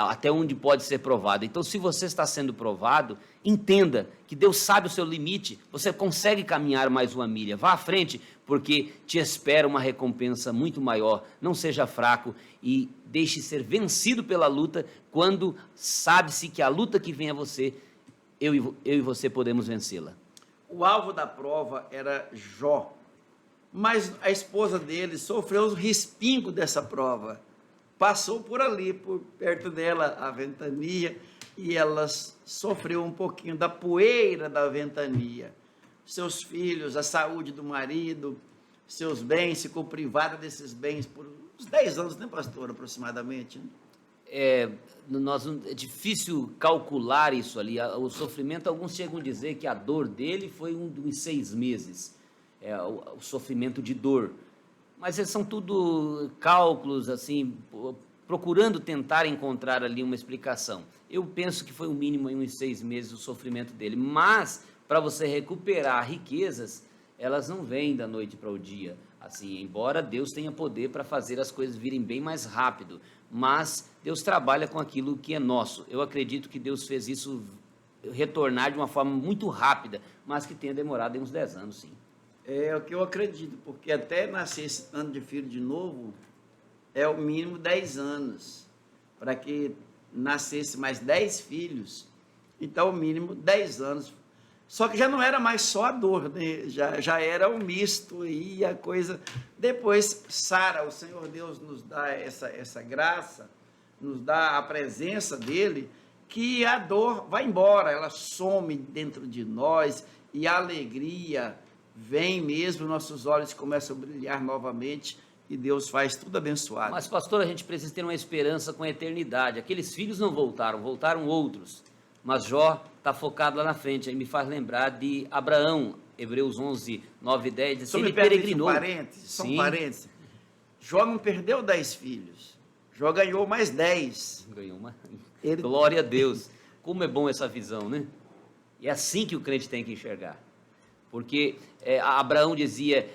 até onde pode ser provado. Então, se você está sendo provado, entenda que Deus sabe o seu limite, você consegue caminhar mais uma milha, vá à frente, porque te espera uma recompensa muito maior. Não seja fraco e deixe ser vencido pela luta, quando sabe-se que a luta que vem a você, eu e você podemos vencê-la. O alvo da prova era Jó, mas a esposa dele sofreu os respingos dessa prova. Passou por ali, por perto dela, a ventania, e ela sofreu um pouquinho da poeira da ventania. Seus filhos, a saúde do marido, seus bens, ficou privada desses bens por uns 10 anos, né, pastor, aproximadamente? É difícil calcular isso ali, o sofrimento, alguns chegam a dizer que a dor dele foi uns 6 meses, o sofrimento de dor. Mas são tudo cálculos, assim, procurando tentar encontrar ali uma explicação. Eu penso que foi o mínimo em uns 6 meses o sofrimento dele. Mas, para você recuperar riquezas, elas não vêm da noite para o dia. Assim, embora Deus tenha poder para fazer as coisas virem bem mais rápido, mas Deus trabalha com aquilo que é nosso. Eu acredito que Deus fez isso retornar de uma forma muito rápida, mas que tenha demorado uns 10 anos, sim. É o que eu acredito, porque até nascer esse tanto de filho de novo, é o mínimo 10 anos. Para que nascesse mais 10 filhos, então o mínimo 10 anos. Só que já não era mais só a dor, né? já era um misto e a coisa. Depois, Sara, o Senhor Deus nos dá essa graça, nos dá a presença dele, que a dor vai embora, ela some dentro de nós e a alegria vem mesmo, nossos olhos começam a brilhar novamente e Deus faz tudo abençoado. Mas, pastor, a gente precisa ter uma esperança com a eternidade. Aqueles filhos não voltaram, voltaram outros. Mas Jó está focado lá na frente. Aí me faz lembrar de Abraão, Hebreus 11, 9 e 10. Diz, ele peregrinou. Só um parênteses. Jó não perdeu 10 filhos. Jó ganhou mais 10. Ganhou uma. Glória a Deus. Como é bom essa visão, né? É assim que o crente tem que enxergar. Porque Abraão dizia,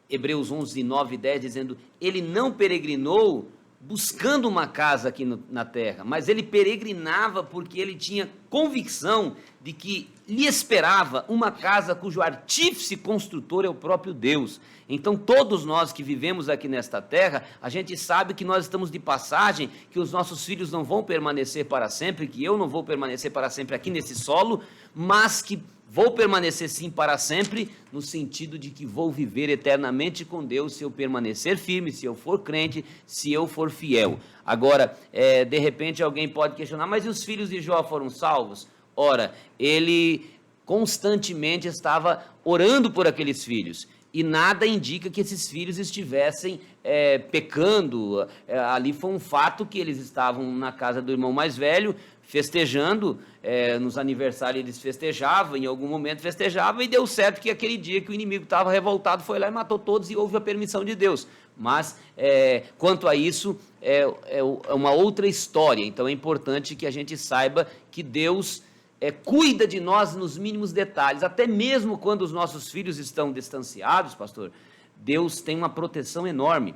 Hebreus 11, 9 e 10, dizendo, ele não peregrinou buscando uma casa aqui na terra, mas ele peregrinava porque ele tinha convicção de que lhe esperava uma casa cujo artífice construtor é o próprio Deus. Então todos nós que vivemos aqui nesta terra, a gente sabe que nós estamos de passagem, que os nossos filhos não vão permanecer para sempre, que eu não vou permanecer para sempre aqui nesse solo, mas que vou permanecer sim para sempre, no sentido de que vou viver eternamente com Deus se eu permanecer firme, se eu for crente, se eu for fiel. Agora, de repente alguém pode questionar, mas e os filhos de Jó foram salvos? Ora, ele constantemente estava orando por aqueles filhos, e nada indica que esses filhos estivessem pecando. Ali foi um fato que eles estavam na casa do irmão mais velho, festejando, nos aniversários eles festejavam, em algum momento festejavam, e deu certo que aquele dia que o inimigo estava revoltado, foi lá e matou todos, e houve a permissão de Deus. mas quanto a isso é uma outra história. Então é importante que a gente saiba que Deus cuida de nós nos mínimos detalhes, até mesmo quando os nossos filhos estão distanciados, pastor. Deus tem uma proteção enorme.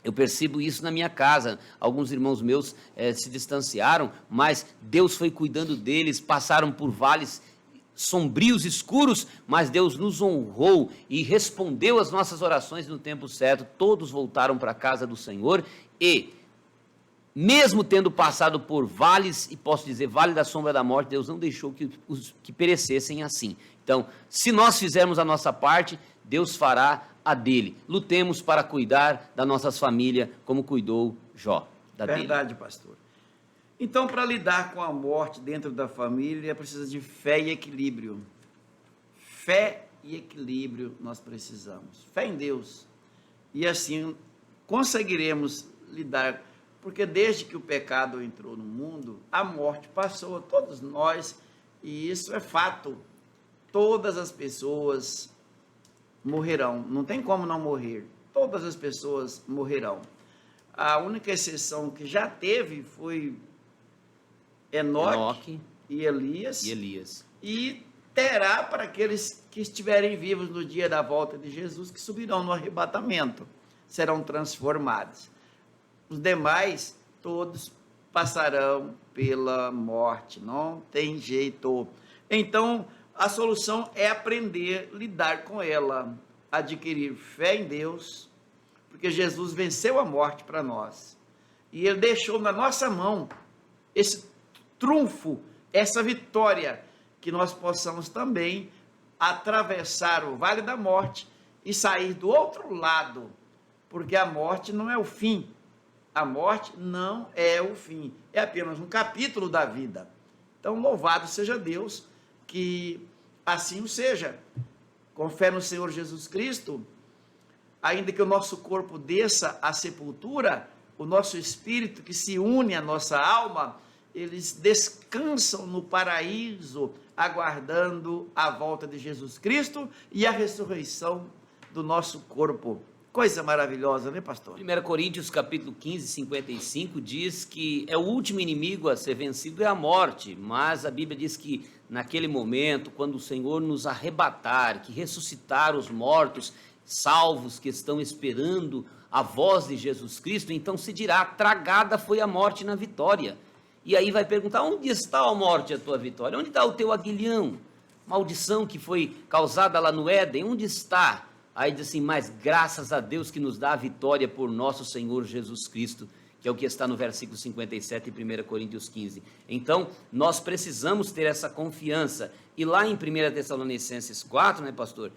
Eu percebo isso na minha casa. Alguns irmãos meus se distanciaram, mas Deus foi cuidando deles, passaram por vales sombrios, escuros, mas Deus nos honrou e respondeu às nossas orações no tempo certo. Todos voltaram para a casa do Senhor e, mesmo tendo passado por vales, e posso dizer, vale da sombra da morte, Deus não deixou que perecessem assim. Então, se nós fizermos a nossa parte, Deus fará a dele. Lutemos para cuidar das nossas famílias, como cuidou Jó da dele. Verdade, pastor. Então, para lidar com a morte dentro da família, precisa de fé e equilíbrio. Fé e equilíbrio nós precisamos. Fé em Deus. E assim conseguiremos lidar, porque desde que o pecado entrou no mundo, a morte passou a todos nós, e isso é fato. Todas as pessoas morrerão, não tem como não morrer. Todas as pessoas morrerão. A única exceção que já teve foi Enoque e Elias. E terá para aqueles que estiverem vivos no dia da volta de Jesus, que subirão no arrebatamento, serão transformados. Os demais, todos passarão pela morte, não tem jeito. Então, a solução é aprender a lidar com ela, adquirir fé em Deus, porque Jesus venceu a morte para nós. E Ele deixou na nossa mão esse trunfo, essa vitória, que nós possamos também atravessar o vale da morte e sair do outro lado, porque a morte não é o fim. A morte não é o fim, é apenas um capítulo da vida. Então, louvado seja Deus, que assim o seja. Com fé no Senhor Jesus Cristo, ainda que o nosso corpo desça à sepultura, o nosso espírito que se une à nossa alma, eles descansam no paraíso, aguardando a volta de Jesus Cristo e a ressurreição do nosso corpo. Coisa maravilhosa, né, pastor? 1 Coríntios capítulo 15, 55 diz que o último inimigo a ser vencido é a morte, mas a Bíblia diz que naquele momento, quando o Senhor nos arrebatar, que ressuscitar os mortos, salvos que estão esperando a voz de Jesus Cristo, então se dirá, tragada foi a morte na vitória. E aí vai perguntar, onde está a morte, a tua vitória? Onde está o teu aguilhão? Maldição que foi causada lá no Éden, onde está? Aí diz assim, mas graças a Deus que nos dá a vitória por nosso Senhor Jesus Cristo, que é o que está no versículo 57 de 1 Coríntios 15. Então, nós precisamos ter essa confiança. E lá em 1 Tessalonicenses 4, né, pastor,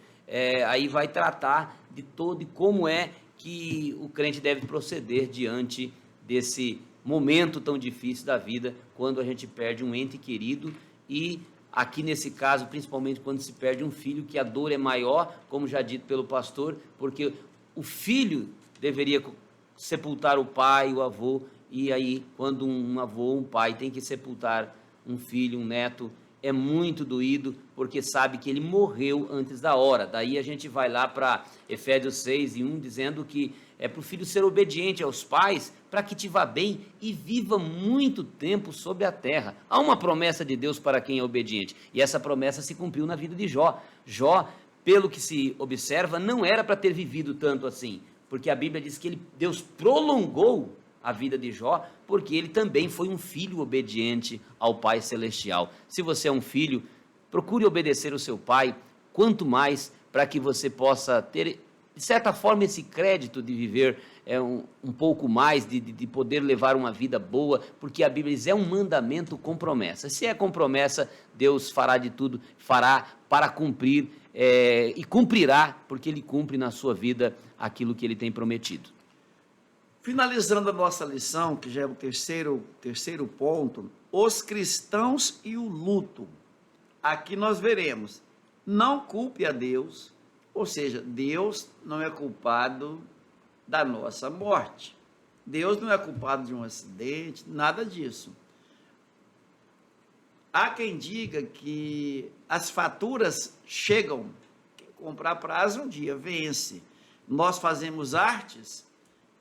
aí vai tratar de como é que o crente deve proceder diante desse momento tão difícil da vida, quando a gente perde um ente querido e, aqui nesse caso, principalmente quando se perde um filho, que a dor é maior, como já dito pelo pastor, porque o filho deveria sepultar o pai, o avô, e aí quando um avô, um pai tem que sepultar um filho, um neto, é muito doído, porque sabe que ele morreu antes da hora. Daí a gente vai lá para Efésios 6:1, dizendo que é para o filho ser obediente aos pais, para que te vá bem e viva muito tempo sobre a terra. Há uma promessa de Deus para quem é obediente, e essa promessa se cumpriu na vida de Jó. Jó, pelo que se observa, não era para ter vivido tanto assim, porque a Bíblia diz que Deus prolongou a vida de Jó, porque ele também foi um filho obediente ao Pai Celestial. Se você é um filho, procure obedecer o seu pai, quanto mais para que você possa ter, de certa forma, esse crédito de viver um pouco mais, de poder levar uma vida boa, porque a Bíblia diz, é um mandamento com promessa. Se é com promessa, Deus fará de tudo, fará para cumprir, e cumprirá, porque Ele cumpre na sua vida aquilo que Ele tem prometido. Finalizando a nossa lição, que já é o terceiro ponto, os cristãos e o luto. Aqui nós veremos, não culpe a Deus, ou seja, Deus não é culpado da nossa morte. Deus não é culpado de um acidente, nada disso. Há quem diga que as faturas chegam, quem comprar prazo um dia vence. Nós fazemos artes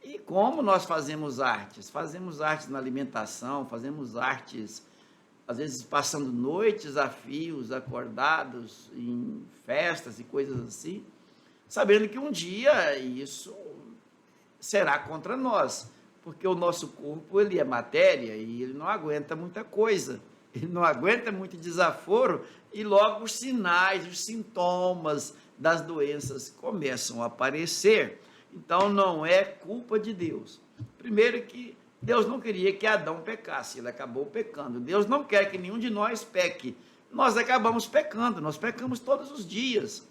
E como nós fazemos artes? Fazemos artes na alimentação, fazemos artes, às vezes passando noites a fios, acordados em festas e coisas assim, sabendo que um dia isso será contra nós, porque o nosso corpo ele é matéria e ele não aguenta muita coisa, ele não aguenta muito desaforo e logo os sinais, os sintomas das doenças começam a aparecer. Então não é culpa de Deus. Primeiro que Deus não queria que Adão pecasse, ele acabou pecando. Deus não quer que nenhum de nós peque. Nós acabamos pecando, nós pecamos todos os dias.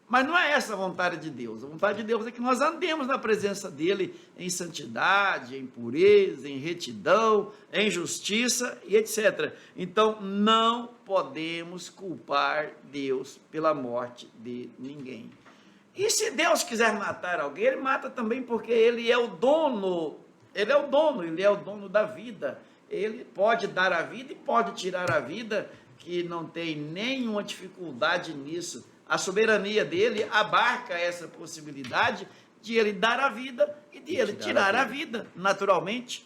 Mas não é essa a vontade de Deus. A vontade de Deus é que nós andemos na presença dele em santidade, em pureza, em retidão, em justiça e etc. Então não podemos culpar Deus pela morte de ninguém. E se Deus quiser matar alguém, ele mata também porque ele é o dono, ele é o dono da vida. Ele pode dar a vida e pode tirar a vida, que não tem nenhuma dificuldade nisso. A soberania dele abarca essa possibilidade de ele dar a vida e de ele tirar a vida, naturalmente.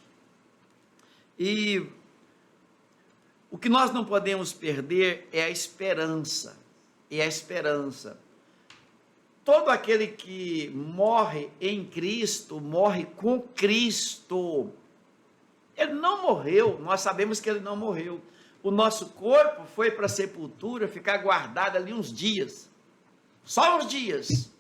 E o que nós não podemos perder é a esperança. É a esperança. Todo aquele que morre em Cristo, morre com Cristo. Ele não morreu, nós sabemos que ele não morreu. O nosso corpo foi para a sepultura ficar guardado ali uns dias. Só uns dias.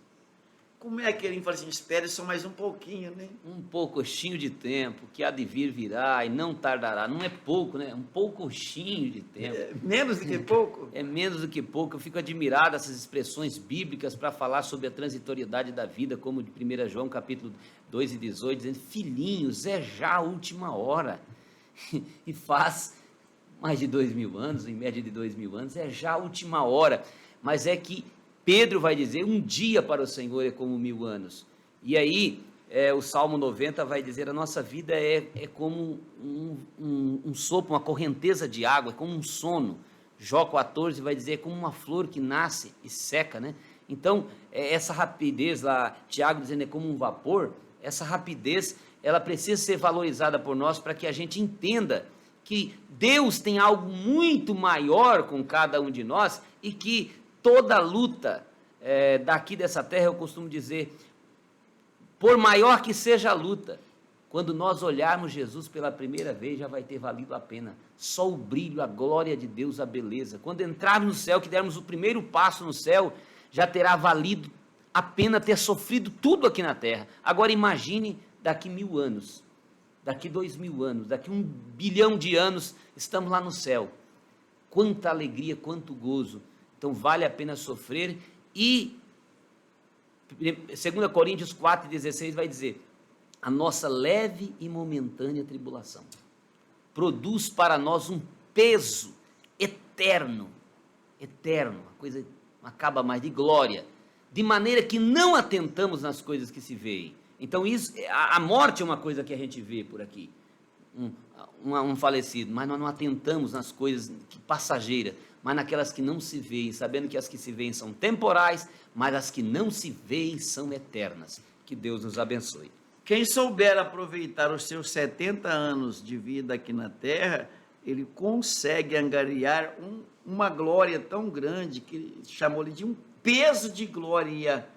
Como é que ele fala assim, espere só mais um pouquinho, né? Um poucochinho de tempo, que há de vir virá e não tardará. Não é pouco, né? Um poucochinho de tempo. É menos do que pouco? É menos do que pouco. Eu fico admirado dessas expressões bíblicas para falar sobre a transitoriedade da vida, como de 1 João capítulo 2 e 18, dizendo, filhinhos, é já a última hora. E faz mais de 2000 anos, em média de 2000 anos, é já a última hora. Mas é que Pedro vai dizer, um dia para o Senhor é como 1000 anos. E aí, o Salmo 90 vai dizer, a nossa vida é como um sopro, uma correnteza de água, é como um sono. Jó 14 vai dizer, é como uma flor que nasce e seca, né? Então, essa rapidez lá, Tiago dizendo é como um vapor, essa rapidez, ela precisa ser valorizada por nós para que a gente entenda que Deus tem algo muito maior com cada um de nós e que toda luta daqui dessa terra, eu costumo dizer, por maior que seja a luta, quando nós olharmos Jesus pela primeira vez, já vai ter valido a pena. Só o brilho, a glória de Deus, a beleza. Quando entrarmos no céu, que dermos o primeiro passo no céu, já terá valido a pena ter sofrido tudo aqui na terra. Agora imagine daqui 1000 anos, daqui 2000 anos, daqui 1 bilhão de anos, estamos lá no céu. Quanta alegria, quanto gozo. Então vale a pena sofrer e 2 Coríntios 4,16 vai dizer, a nossa leve e momentânea tribulação produz para nós um peso eterno, uma coisa não acaba mais, de glória, de maneira que não atentamos nas coisas que se veem. Então isso, a morte é uma coisa que a gente vê por aqui, um falecido, mas nós não atentamos nas coisas passageiras, mas naquelas que não se veem, sabendo que as que se veem são temporais, mas as que não se veem são eternas. Que Deus nos abençoe. Quem souber aproveitar os seus 70 anos de vida aqui na terra, ele consegue angariar uma glória tão grande, que chamou-lhe de um peso de glória,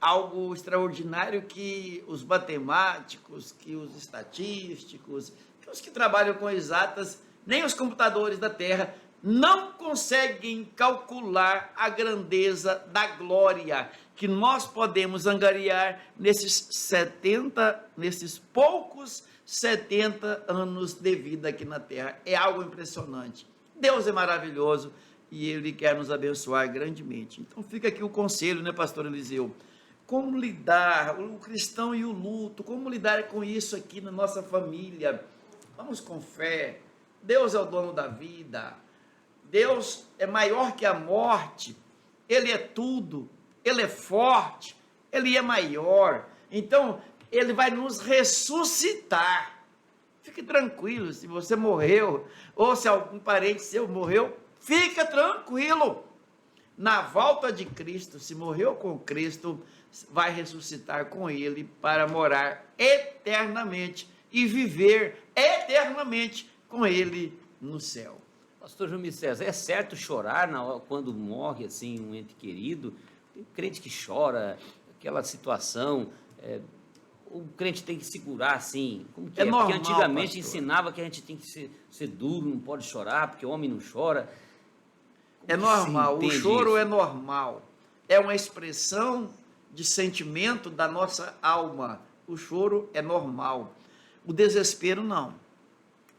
algo extraordinário que os matemáticos, que os estatísticos, que os que trabalham com exatas, nem os computadores da terra, não conseguem calcular a grandeza da glória que nós podemos angariar nesses poucos 70 anos de vida aqui na terra. É algo impressionante. Deus é maravilhoso e Ele quer nos abençoar grandemente. Então fica aqui o conselho, né, pastor Eliseu? Como lidar, o cristão e o luto, como lidar com isso aqui na nossa família? Vamos com fé. Deus é o dono da vida. Deus é maior que a morte, Ele é tudo, Ele é forte, Ele é maior, então Ele vai nos ressuscitar. Fique tranquilo, se você morreu, ou se algum parente seu morreu, fica tranquilo. Na volta de Cristo, se morreu com Cristo, vai ressuscitar com ele para morar eternamente e viver eternamente com ele no céu. Pastor Júlio César, é certo chorar quando morre assim um ente querido? Tem crente que chora, aquela situação, o crente tem que segurar assim, como que é? Normal, porque antigamente pastor. ensinava que a gente tem que ser duro, não pode chorar, porque o homem não chora. É normal, o choro isso? é normal, é uma expressão de sentimento da nossa alma, o choro é normal, o desespero não.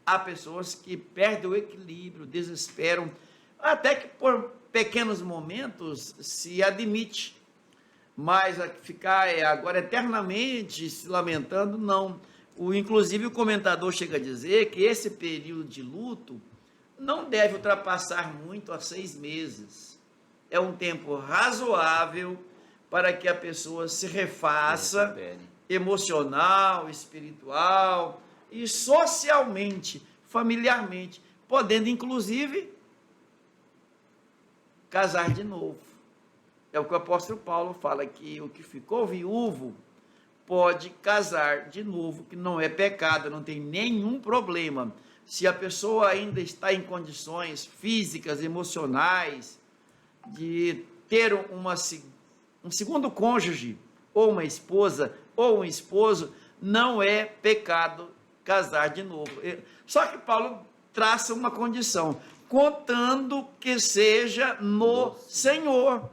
Há pessoas que perdem o equilíbrio, desesperam, até que por pequenos momentos se admite, mas ficar agora eternamente se lamentando, não. Inclusive o comentador chega a dizer que esse período de luto não deve ultrapassar muito a 6 meses. É um tempo razoável para que a pessoa se refaça emocional, espiritual e socialmente, familiarmente, podendo inclusive casar de novo. É o que o apóstolo Paulo fala, que o que ficou viúvo pode casar de novo, que não é pecado, não tem nenhum problema. Se a pessoa ainda está em condições físicas, emocionais, de ter um segundo cônjuge, ou uma esposa, ou um esposo, não é pecado casar de novo. Só que Paulo traça uma condição, contando que seja no Senhor.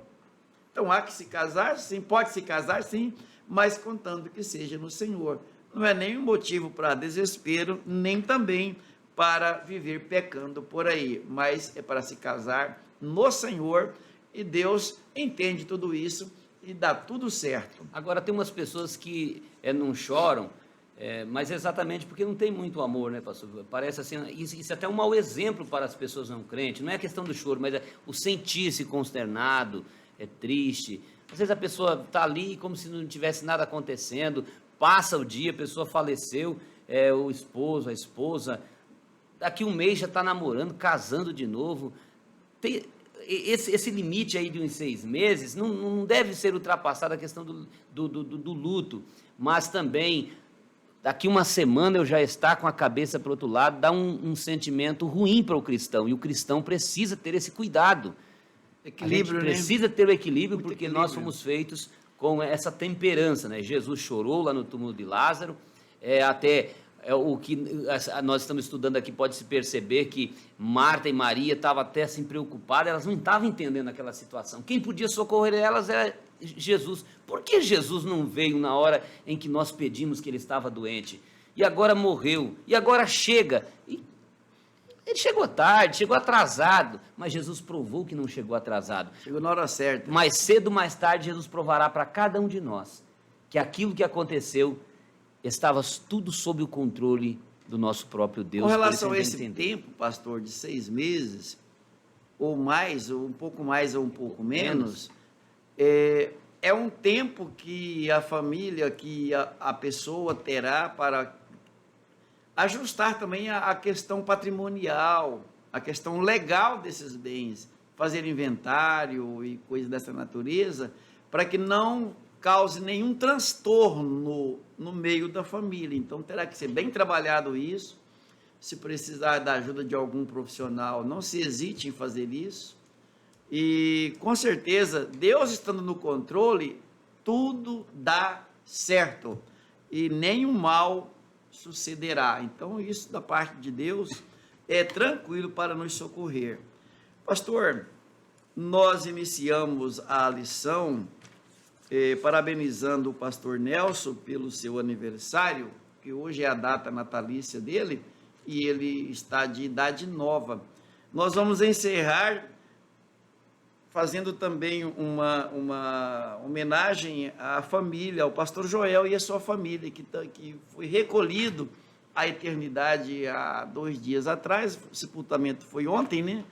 Então há que se casar, sim, pode se casar, sim, mas contando que seja no Senhor. Não é nenhum motivo para desespero, nem também para viver pecando por aí, mas é para se casar no Senhor, e Deus entende tudo isso e dá tudo certo. Agora, tem umas pessoas que não choram, mas exatamente porque não tem muito amor, né, pastor? Parece assim, isso é até um mau exemplo para as pessoas não crentes. Não é a questão do choro, mas é o sentir-se consternado, é triste. Às vezes a pessoa está ali como se não tivesse nada acontecendo, passa o dia, a pessoa faleceu, o esposo, a esposa, daqui um mês já está namorando, casando de novo. Tem esse limite aí de uns 6 meses, não deve ser ultrapassado a questão do luto, mas também, daqui uma semana eu já estar com a cabeça para o outro lado, dá um sentimento ruim para o cristão, e o cristão precisa ter esse cuidado. Equilíbrio, a gente precisa ter o equilíbrio, porque equilíbrio. Nós somos feitos com essa temperança, né? Jesus chorou lá no túmulo de Lázaro, o que nós estamos estudando aqui pode se perceber que Marta e Maria estavam até assim preocupadas, elas não estavam entendendo aquela situação. Quem podia socorrer elas era Jesus. Por que Jesus não veio na hora em que nós pedimos que ele estava doente? E agora morreu, e agora chega. Ele chegou tarde, chegou atrasado, mas Jesus provou que não chegou atrasado. Chegou na hora certa. Mais cedo ou mais tarde, Jesus provará para cada um de nós que aquilo que aconteceu estava tudo sob o controle do nosso próprio Deus. Com relação a esse tempo, pastor, de 6 meses, ou mais, ou um pouco mais, ou um pouco menos, é um tempo que a família, que a pessoa terá para ajustar também a questão patrimonial, a questão legal desses bens, fazer inventário e coisas dessa natureza, para que não cause nenhum transtorno no meio da família. Então terá que ser bem trabalhado isso. Se precisar da ajuda de algum profissional, não se hesite em fazer isso. E com certeza, Deus estando no controle, tudo dá certo e nenhum mal sucederá. Então isso da parte de Deus é tranquilo para nos socorrer. Pastor, nós iniciamos a lição parabenizando o pastor Nelson pelo seu aniversário, que hoje é a data natalícia dele, e ele está de idade nova. Nós vamos encerrar fazendo também uma homenagem à família, ao pastor Joel e à sua família, que foi recolhido à eternidade há 2 dias atrás. O sepultamento foi ontem, né?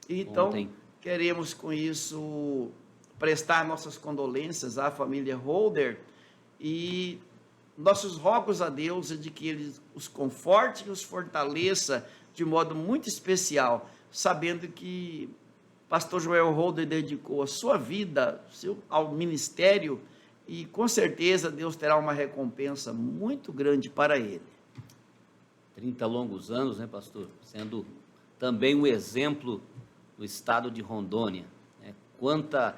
Então, queremos com isso prestar nossas condolências à família Holder e nossos rogos a Deus de que Ele os conforte e os fortaleça de modo muito especial, sabendo que pastor Joel Holder dedicou a sua vida ao ministério e com certeza Deus terá uma recompensa muito grande para ele. 30 longos anos, né, pastor? Sendo também um exemplo no estado de Rondônia, né? Quanta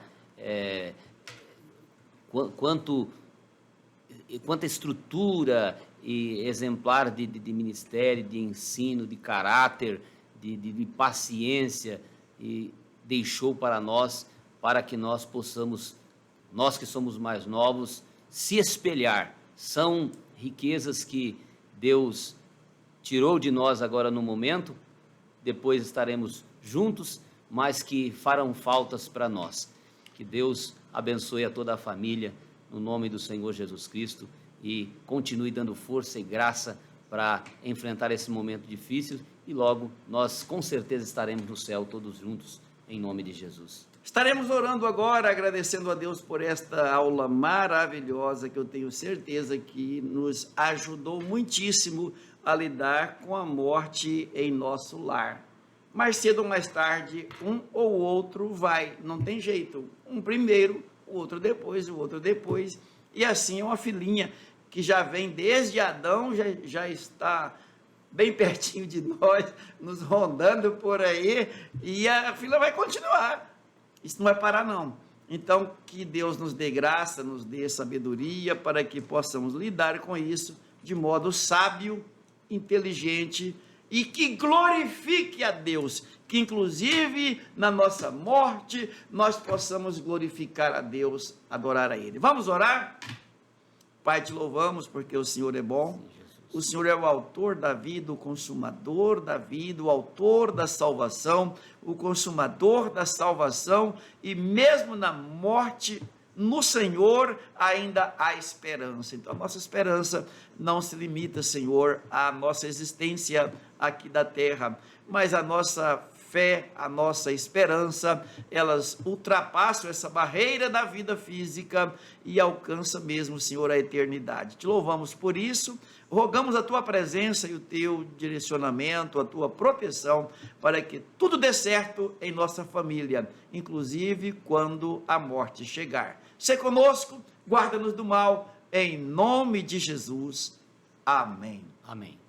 estrutura e exemplar de ministério, de ensino, de caráter, de paciência, e deixou para nós, para que nós possamos, nós que somos mais novos, se espelhar. São riquezas que Deus tirou de nós agora no momento, depois estaremos juntos, mas que farão faltas para nós. Que Deus abençoe a toda a família, no nome do Senhor Jesus Cristo, e continue dando força e graça para enfrentar esse momento difícil, e logo nós com certeza estaremos no céu todos juntos, em nome de Jesus. Estaremos orando agora, agradecendo a Deus por esta aula maravilhosa, que eu tenho certeza que nos ajudou muitíssimo a lidar com a morte em nosso lar. Mais cedo ou mais tarde, um ou outro vai, não tem jeito. Um primeiro, o outro depois, e assim é uma filinha que já vem desde Adão, já está bem pertinho de nós, nos rondando por aí, e a fila vai continuar. Isso não vai parar, não. Então, que Deus nos dê graça, nos dê sabedoria, para que possamos lidar com isso de modo sábio, inteligente, e que glorifique a Deus, que inclusive na nossa morte, nós possamos glorificar a Deus, adorar a Ele. Vamos orar? Pai, te louvamos porque o Senhor é bom. O Senhor é o autor da vida, o consumador da vida, o autor da salvação, o consumador da salvação, e mesmo na morte, no Senhor ainda há esperança. Então a nossa esperança não se limita, Senhor, à nossa existência aqui da terra, mas a nossa fé, a nossa esperança, elas ultrapassam essa barreira da vida física e alcançam mesmo, Senhor, a eternidade. Te louvamos por isso, rogamos a Tua presença e o Teu direcionamento, a Tua proteção, para que tudo dê certo em nossa família, inclusive quando a morte chegar. Sê conosco, guarda-nos do mal, em nome de Jesus. Amém. Amém.